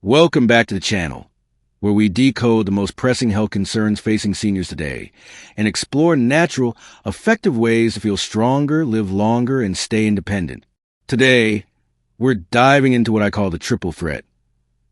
Welcome back to the channel, where we decode the most pressing health concerns facing seniors today and explore natural, effective ways to feel stronger, live longer, and stay independent. Today, we're diving into what I call the triple threat: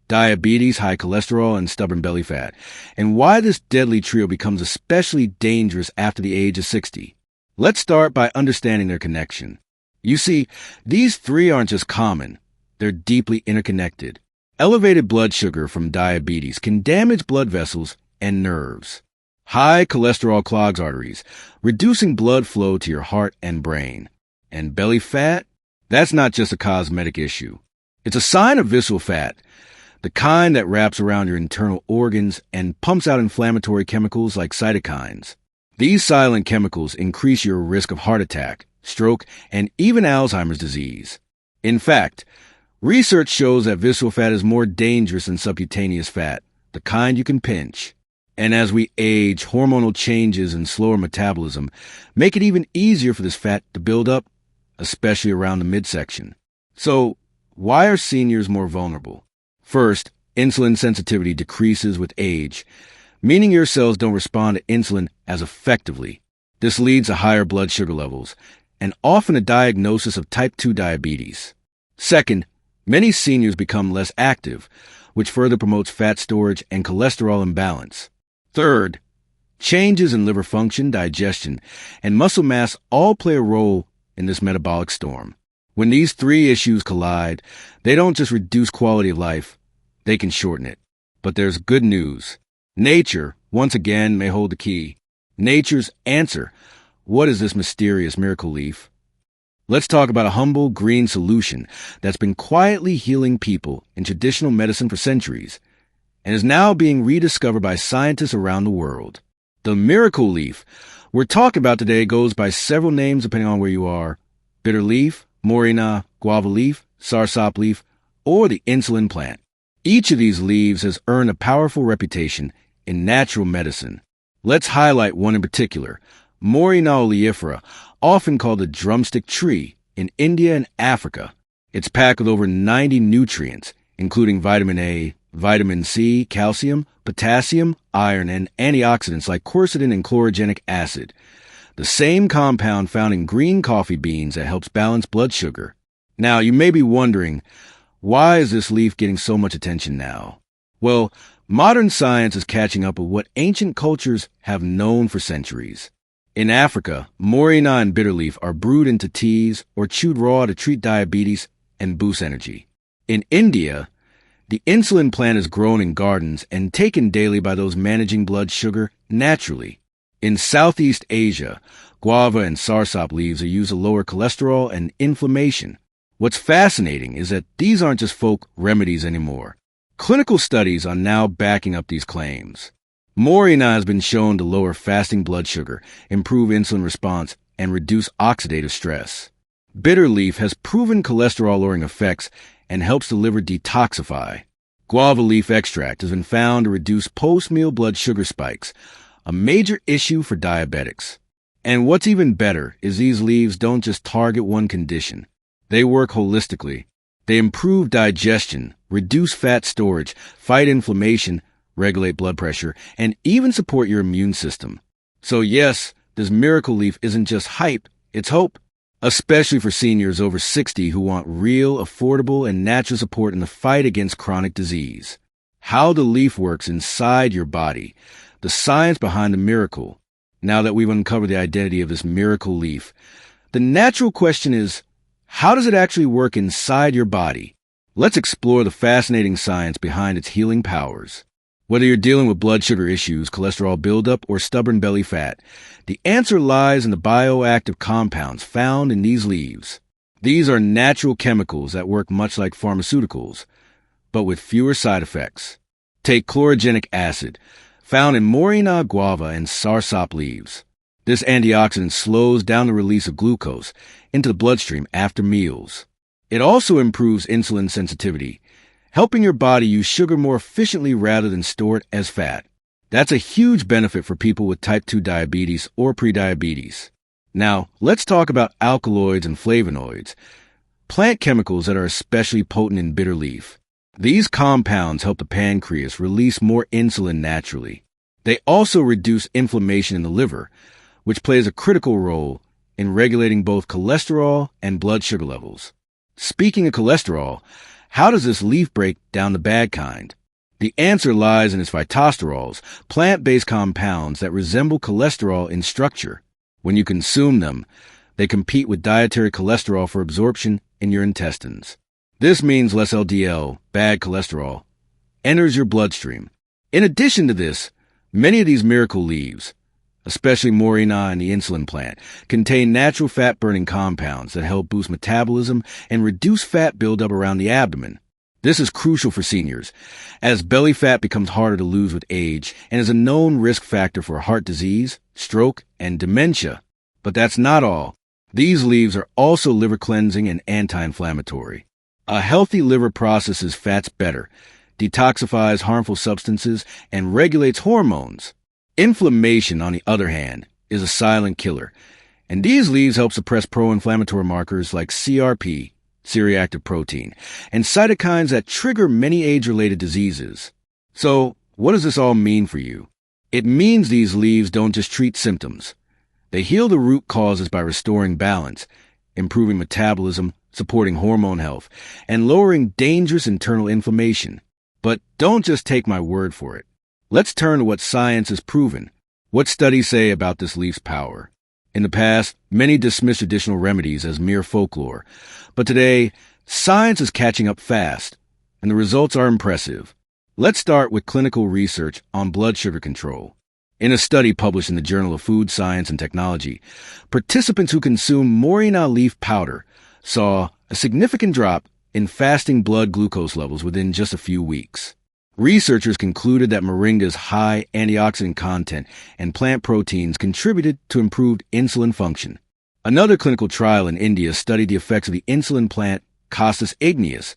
diabetes, high cholesterol, and stubborn belly fat, and why this deadly trio becomes especially dangerous after the age of 60. Let's start by understanding their connection. You see, these three aren't just common, they're deeply interconnected. Elevated blood sugar from diabetes can damage blood vessels and nerves. High cholesterol clogs arteries, reducing blood flow to your heart and brain. And belly fat? That's not just a cosmetic issue. It's a sign of visceral fat, the kind that wraps around your internal organs and pumps out inflammatory chemicals like cytokines. These silent chemicals increase your risk of heart attack, stroke, and even Alzheimer's disease. In fact, research shows that visceral fat is more dangerous than subcutaneous fat, the kind you can pinch. And as we age, hormonal changes and slower metabolism make it even easier for this fat to build up, especially around the midsection. So, why are seniors more vulnerable? First, insulin sensitivity decreases with age, meaning your cells don't respond to insulin as effectively. This leads to higher blood sugar levels and often a diagnosis of type 2 diabetes. Second, many seniors become less active, which further promotes fat storage and cholesterol imbalance. Third, changes in liver function, digestion, and muscle mass all play a role in this metabolic storm. When these three issues collide, they don't just reduce quality of life, they can shorten it. But there's good news. Nature, once again, may hold the key. Nature's answer. What is this mysterious miracle leaf? Let's talk about a humble green solution that's been quietly healing people in traditional medicine for centuries and is now being rediscovered by scientists around the world. The miracle leaf we're talking about today goes by several names depending on where you are: bitter leaf, Moringa, guava leaf, sarsop leaf, or the insulin plant. Each of these leaves has earned a powerful reputation in natural medicine. Let's highlight one in particular: Moringa oleifera, often called the drumstick tree, in India and Africa. It's packed with over 90 nutrients, including vitamin A, vitamin C, calcium, potassium, iron, and antioxidants like quercetin and chlorogenic acid, the same compound found in green coffee beans that helps balance blood sugar. Now, you may be wondering, why is this leaf getting so much attention now? Well, modern science is catching up with what ancient cultures have known for centuries. In Africa, Moringa and bitterleaf are brewed into teas or chewed raw to treat diabetes and boost energy. In India, the insulin plant is grown in gardens and taken daily by those managing blood sugar naturally. In Southeast Asia, guava and sarsop leaves are used to lower cholesterol and inflammation. What's fascinating is that these aren't just folk remedies anymore. Clinical studies are now backing up these claims. Moringa has been shown to lower fasting blood sugar, improve insulin response, and reduce oxidative stress. Bitter leaf has proven cholesterol-lowering effects and helps the liver detoxify. Guava leaf extract has been found to reduce post-meal blood sugar spikes, a major issue for diabetics. And what's even better is these leaves don't just target one condition. They work holistically. They improve digestion, reduce fat storage, fight inflammation, regulate blood pressure, and even support your immune system. So yes, this miracle leaf isn't just hype, it's hope, especially for seniors over 60 who want real, affordable, and natural support in the fight against chronic disease. How the leaf works inside your body, the science behind the miracle. Now that we've uncovered the identity of this miracle leaf, the natural question is, how does it actually work inside your body? Let's explore the fascinating science behind its healing powers. Whether you're dealing with blood sugar issues, cholesterol buildup, or stubborn belly fat, the answer lies in the bioactive compounds found in these leaves. These are natural chemicals that work much like pharmaceuticals, but with fewer side effects. Take chlorogenic acid, found in Moringa, guava, and sarsop leaves. This antioxidant slows down the release of glucose into the bloodstream after meals. It also improves insulin sensitivity, helping your body use sugar more efficiently rather than store it as fat. That's a huge benefit for people with type 2 diabetes or prediabetes. Now, let's talk about alkaloids and flavonoids, plant chemicals that are especially potent in bitter leaf. These compounds help the pancreas release more insulin naturally. They also reduce inflammation in the liver, which plays a critical role in regulating both cholesterol and blood sugar levels. Speaking of cholesterol, how does this leaf break down the bad kind? The answer lies in its phytosterols, plant-based compounds that resemble cholesterol in structure. When you consume them, they compete with dietary cholesterol for absorption in your intestines. This means less LDL, bad cholesterol, enters your bloodstream. In addition to this, many of these miracle leaves, especially Moringa and the insulin plant, contain natural fat-burning compounds that help boost metabolism and reduce fat buildup around the abdomen. This is crucial for seniors, as belly fat becomes harder to lose with age and is a known risk factor for heart disease, stroke, and dementia. But that's not all. These leaves are also liver cleansing and anti-inflammatory. A healthy liver processes fats better, detoxifies harmful substances, and regulates hormones. Inflammation, on the other hand, is a silent killer, and these leaves help suppress pro-inflammatory markers like CRP, C-reactive protein, and cytokines that trigger many age-related diseases. So, what does this all mean for you? It means these leaves don't just treat symptoms. They heal the root causes by restoring balance, improving metabolism, supporting hormone health, and lowering dangerous internal inflammation. But don't just take my word for it. Let's turn to what science has proven. What studies say about this leaf's power? In the past, many dismissed traditional remedies as mere folklore, but today, science is catching up fast, and the results are impressive. Let's start with clinical research on blood sugar control. In a study published in the Journal of Food Science and Technology, participants who consumed Moringa leaf powder saw a significant drop in fasting blood glucose levels within just a few weeks. Researchers concluded that Moringa's high antioxidant content and plant proteins contributed to improved insulin function. Another clinical trial in India studied the effects of the insulin plant Cassis igneus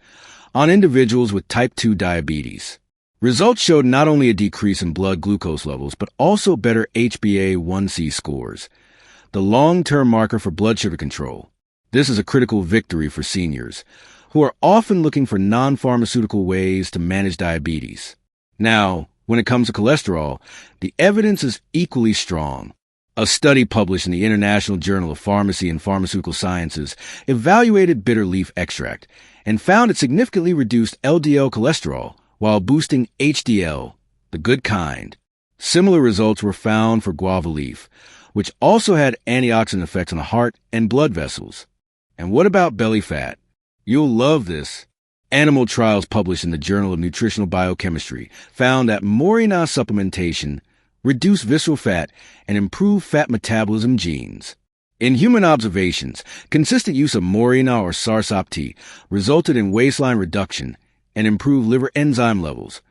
on individuals with type 2 diabetes. Results showed not only a decrease in blood glucose levels, but also better HbA1c scores, the long-term marker for blood sugar control. This is a critical victory for seniors, who are often looking for non-pharmaceutical ways to manage diabetes. Now, when it comes to cholesterol, the evidence is equally strong. A study published in the International Journal of Pharmacy and Pharmaceutical Sciences evaluated bitter leaf extract and found it significantly reduced LDL cholesterol while boosting HDL, the good kind. Similar results were found for guava leaf, which also had antioxidant effects on the heart and blood vessels. And what about belly fat? You'll love this. Animal trials published in the Journal of Nutritional Biochemistry found that Moringa supplementation reduced visceral fat and improved fat metabolism genes. In human observations, consistent use of Moringa or sarsop resulted in waistline reduction and improved liver enzyme levels,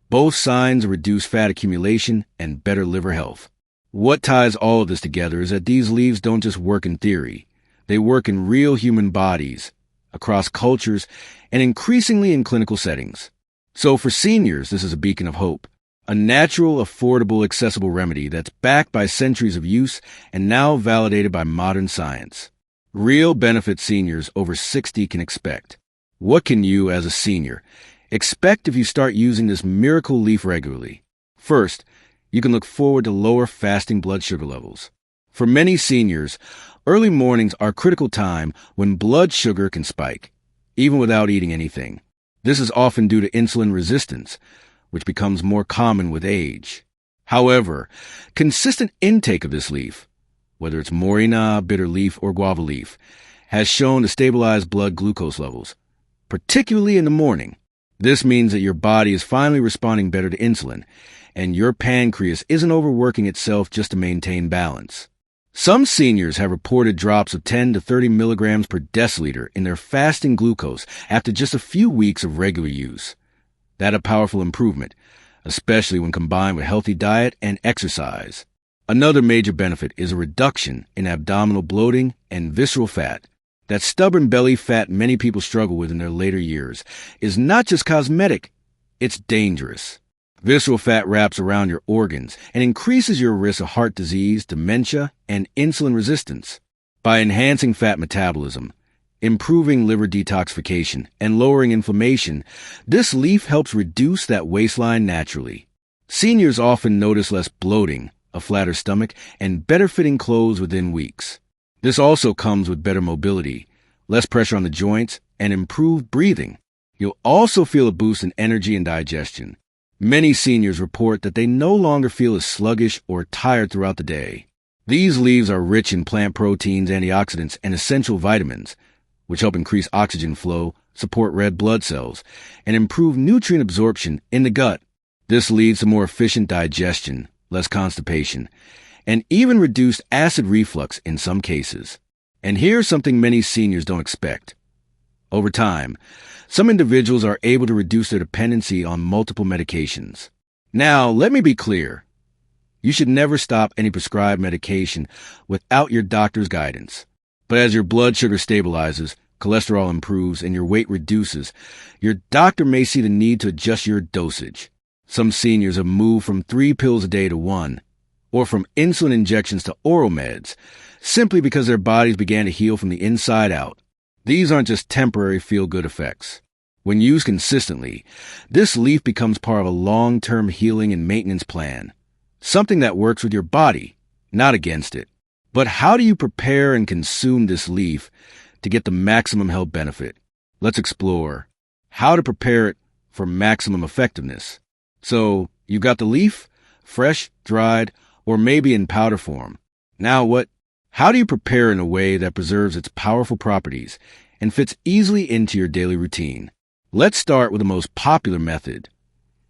both signs of reduced fat accumulation and better liver health. What ties all of this together is that these leaves don't just work in theory. They work in real human bodies, across cultures, and increasingly in clinical settings. So for seniors, this is a beacon of hope, a natural, affordable, accessible remedy that's backed by centuries of use and now validated by modern science. Real benefits seniors over 60 can expect. What can you, as a senior, expect if you start using this miracle leaf regularly? First, you can look forward to lower fasting blood sugar levels. For many seniors, early mornings are a critical time when blood sugar can spike, even without eating anything. This is often due to insulin resistance, which becomes more common with age. However, consistent intake of this leaf, whether it's Moringa, bitter leaf, or guava leaf, has shown to stabilize blood glucose levels, particularly in the morning. This means that your body is finally responding better to insulin, and your pancreas isn't overworking itself just to maintain balance. Some seniors have reported drops of 10 to 30 milligrams per deciliter in their fasting glucose after just a few weeks of regular use. That's a powerful improvement, especially when combined with healthy diet and exercise. Another major benefit is a reduction in abdominal bloating and visceral fat. That stubborn belly fat many people struggle with in their later years is not just cosmetic, it's dangerous. Visceral fat wraps around your organs and increases your risk of heart disease, dementia, and insulin resistance. By enhancing fat metabolism, improving liver detoxification and lowering inflammation. This leaf helps reduce that waistline naturally. Seniors often notice less bloating, a flatter stomach, and better-fitting clothes within weeks. This also comes with better mobility, less pressure on the joints, and improved breathing. You'll also feel a boost in energy and digestion. Many seniors report that they no longer feel as sluggish or tired throughout the day. These leaves are rich in plant proteins, antioxidants, and essential vitamins, which help increase oxygen flow, support red blood cells, and improve nutrient absorption in the gut. This leads to more efficient digestion, less constipation, and even reduced acid reflux in some cases. And here's something many seniors don't expect. Over time, some individuals are able to reduce their dependency on multiple medications. Now, let me be clear. You should never stop any prescribed medication without your doctor's guidance. But as your blood sugar stabilizes, cholesterol improves, and your weight reduces, your doctor may see the need to adjust your dosage. Some seniors have moved from 3 pills a day to 1, or from insulin injections to oral meds, simply because their bodies began to heal from the inside out. These aren't just temporary feel-good effects. When used consistently, this leaf becomes part of a long-term healing and maintenance plan, something that works with your body, not against it. But how do you prepare and consume this leaf to get the maximum health benefit? Let's explore how to prepare it for maximum effectiveness. So, you got the leaf, fresh, dried, or maybe in powder form. Now how do you prepare in a way that preserves its powerful properties and fits easily into your daily routine? Let's start with the most popular method,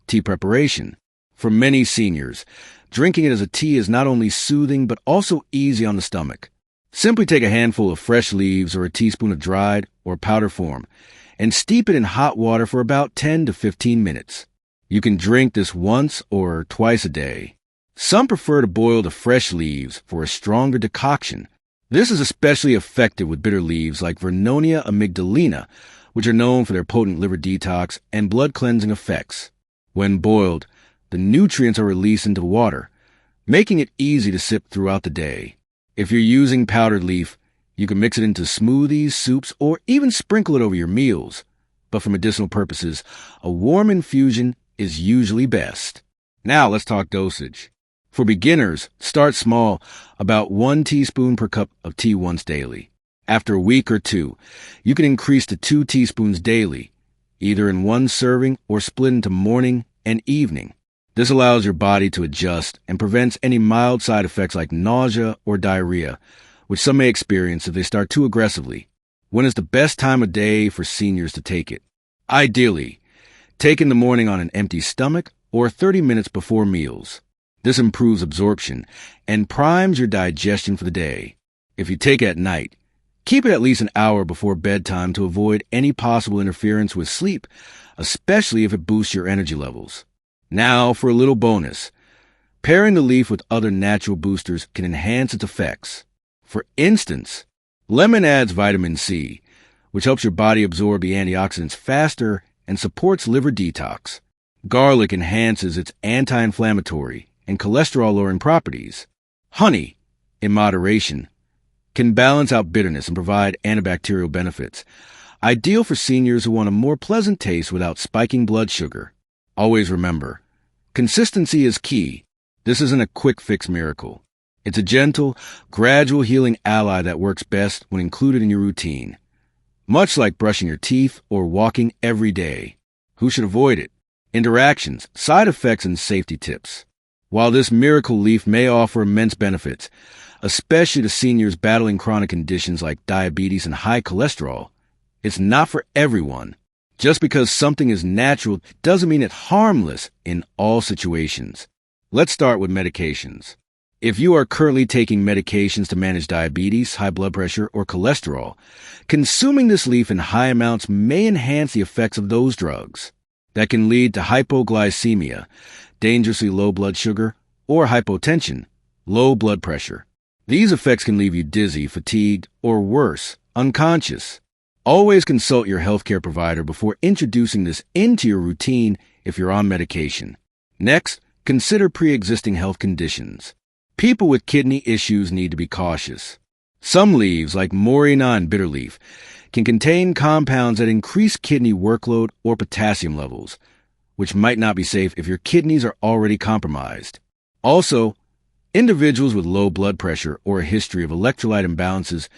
tea preparation. For many seniors, drinking it as a tea is not only soothing but also easy on the stomach. Simply take a handful of fresh leaves or a teaspoon of dried or powder form and steep it in hot water for about 10 to 15 minutes. You can drink this once or twice a day. Some prefer to boil the fresh leaves for a stronger decoction. This is especially effective with bitter leaves like Vernonia amygdalina, which are known for their potent liver detox and blood cleansing effects. When boiled, the nutrients are released into water, making it easy to sip throughout the day. If you're using powdered leaf, you can mix it into smoothies, soups, or even sprinkle it over your meals. But for medicinal purposes, a warm infusion is usually best. Now let's talk dosage. For beginners, start small, about 1 teaspoon per cup of tea once daily. After a week or 2, you can increase to 2 teaspoons daily, either in one serving or split into morning and evening. This allows your body to adjust and prevents any mild side effects like nausea or diarrhea, which some may experience if they start too aggressively. When is the best time of day for seniors to take it? Ideally, take in the morning on an empty stomach or 30 minutes before meals. This improves absorption and primes your digestion for the day. If you take it at night, keep it at least an hour before bedtime to avoid any possible interference with sleep, especially if it boosts your energy levels. Now for a little bonus. Pairing the leaf with other natural boosters can enhance its effects. For instance, lemon adds vitamin C, which helps your body absorb the antioxidants faster and supports liver detox. Garlic enhances its anti-inflammatory and cholesterol-lowering properties. Honey, in moderation, can balance out bitterness and provide antibacterial benefits, ideal for seniors who want a more pleasant taste without spiking blood sugar. Always remember, consistency is key. This isn't a quick-fix miracle. It's a gentle, gradual healing ally that works best when included in your routine. Much like brushing your teeth or walking every day. Who should avoid it? Interactions, side effects, and safety tips. While this miracle leaf may offer immense benefits, especially to seniors battling chronic conditions like diabetes and high cholesterol, it's not for everyone. Just because something is natural doesn't mean it's harmless in all situations. Let's start with medications. If you are currently taking medications to manage diabetes, high blood pressure, or cholesterol, consuming this leaf in high amounts may enhance the effects of those drugs. That can lead to hypoglycemia, dangerously low blood sugar, or hypotension, low blood pressure. These effects can leave you dizzy, fatigued, or worse, unconscious. Always consult your healthcare provider before introducing this into your routine if you're on medication. Next, consider pre-existing health conditions. People with kidney issues need to be cautious. Some leaves, like Moringa and bitterleaf, can contain compounds that increase kidney workload or potassium levels, which might not be safe if your kidneys are already compromised. Also, individuals with low blood pressure or a history of electrolyte imbalances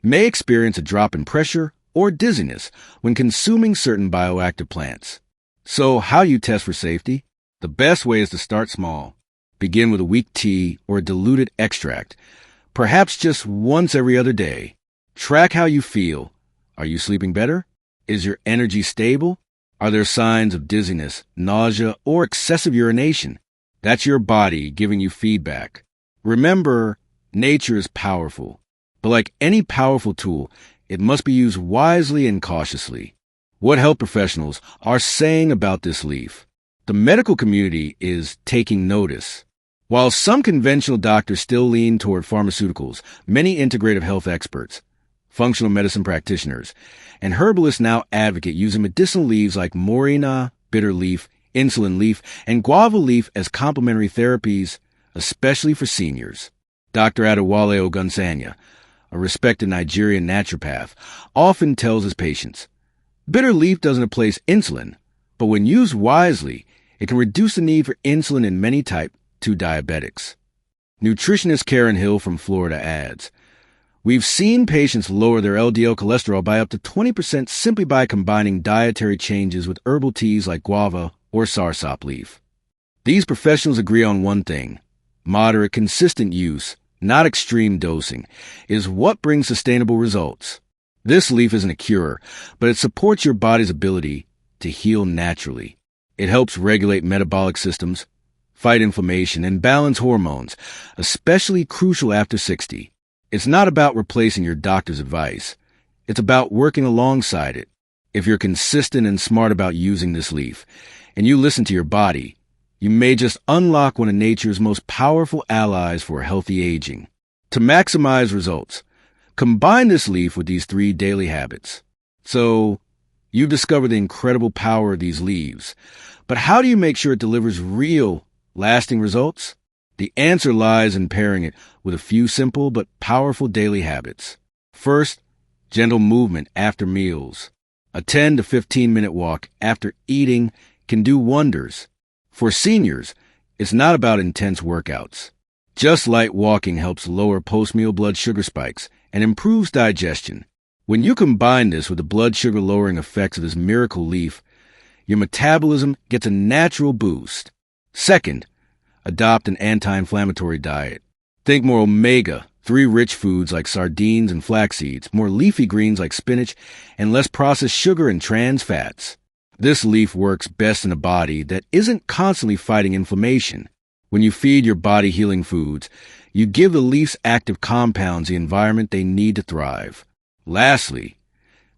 may experience a drop in pressure or dizziness when consuming certain bioactive plants. So, how do you test for safety? The best way is to start small. Begin with a weak tea or a diluted extract, perhaps just once every other day. Track how you feel. Are you sleeping better? Is your energy stable? Are there signs of dizziness, nausea, or excessive urination? That's your body giving you feedback. Remember, nature is powerful, but like any powerful tool, it must be used wisely and cautiously. What health professionals are saying about this leaf? The medical community is taking notice. While some conventional doctors still lean toward pharmaceuticals, many integrative health experts, functional medicine practitioners, and herbalists now advocate using medicinal leaves like Moringa, bitter leaf, insulin leaf, and guava leaf as complementary therapies, especially for seniors. Dr. Adewale Ogunsanya, a respected Nigerian naturopath, often tells his patients, bitter leaf doesn't replace insulin, but when used wisely, it can reduce the need for insulin in many type 2 diabetics. Nutritionist Karen Hill from Florida adds, we've seen patients lower their LDL cholesterol by up to 20% simply by combining dietary changes with herbal teas like guava or soursop leaf. These professionals agree on one thing: moderate, consistent use, not extreme dosing, is what brings sustainable results. This leaf isn't a cure, but it supports your body's ability to heal naturally. It helps regulate metabolic systems, fight inflammation, and balance hormones, especially crucial after 60. It's not about replacing your doctor's advice. It's about working alongside it. If you're consistent and smart about using this leaf, and you listen to your body, you may just unlock one of nature's most powerful allies for healthy aging. To maximize results, combine this leaf with these 3 daily habits. So, you've discovered the incredible power of these leaves, but how do you make sure it delivers real, lasting results? The answer lies in pairing it with a few simple but powerful daily habits. First, gentle movement after meals. A 10 to 15-minute walk after eating can do wonders. For seniors, it's not about intense workouts. Just light walking helps lower post-meal blood sugar spikes and improves digestion. When you combine this with the blood sugar lowering effects of this miracle leaf, your metabolism gets a natural boost. Second, adopt an anti-inflammatory diet. Think more omega-3 rich foods like sardines and flax seeds, more leafy greens like spinach, and less processed sugar and trans fats. This leaf works best in a body that isn't constantly fighting inflammation. When you feed your body healing foods, you give the leaf's active compounds the environment they need to thrive. Lastly,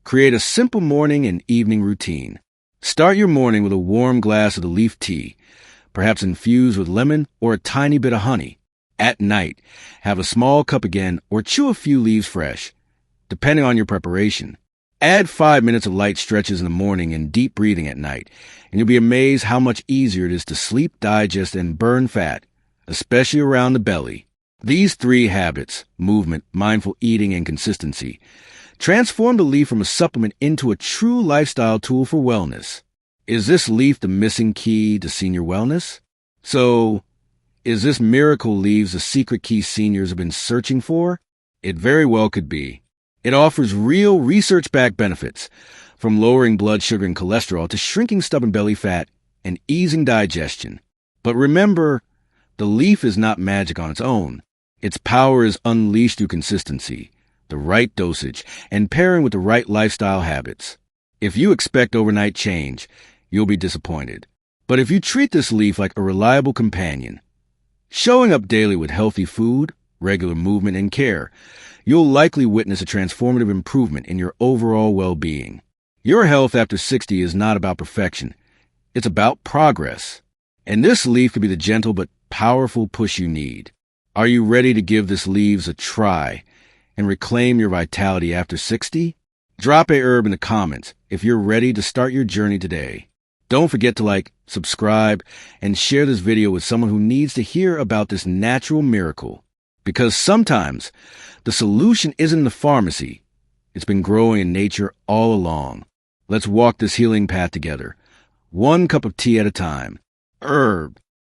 create a simple morning and evening routine. Start your morning with a warm glass of the leaf tea, perhaps infused with lemon or a tiny bit of honey. At night, have a small cup again or chew a few leaves fresh, depending on your preparation. Add 5 minutes of light stretches in the morning and deep breathing at night, and you'll be amazed how much easier it is to sleep, digest, and burn fat, especially around the belly. These 3 habits, movement, mindful eating, and consistency, transform the leaf from a supplement into a true lifestyle tool for wellness. Is this leaf the missing key to senior wellness? So, is this miracle leaf the secret key seniors have been searching for? It very well could be. It offers real research-backed benefits, from lowering blood sugar and cholesterol to shrinking stubborn belly fat and easing digestion. But remember, the leaf is not magic on its own. Its power is unleashed through consistency, the right dosage, and pairing with the right lifestyle habits. If you expect overnight change, you'll be disappointed. But if you treat this leaf like a reliable companion, showing up daily with healthy food, regular movement, and care, you'll likely witness a transformative improvement in your overall well-being. Your health after 60 is not about perfection. It's about progress. And this leaf could be the gentle but powerful push you need. Are you ready to give this leaves a try and reclaim your vitality after 60? Drop a herb in the comments if you're ready to start your journey today. Don't forget to like, subscribe, and share this video with someone who needs to hear about this natural miracle. Because sometimes the solution isn't in the pharmacy, It's been growing in nature all along. Let's walk this healing path together, one cup of tea at a time. Herb,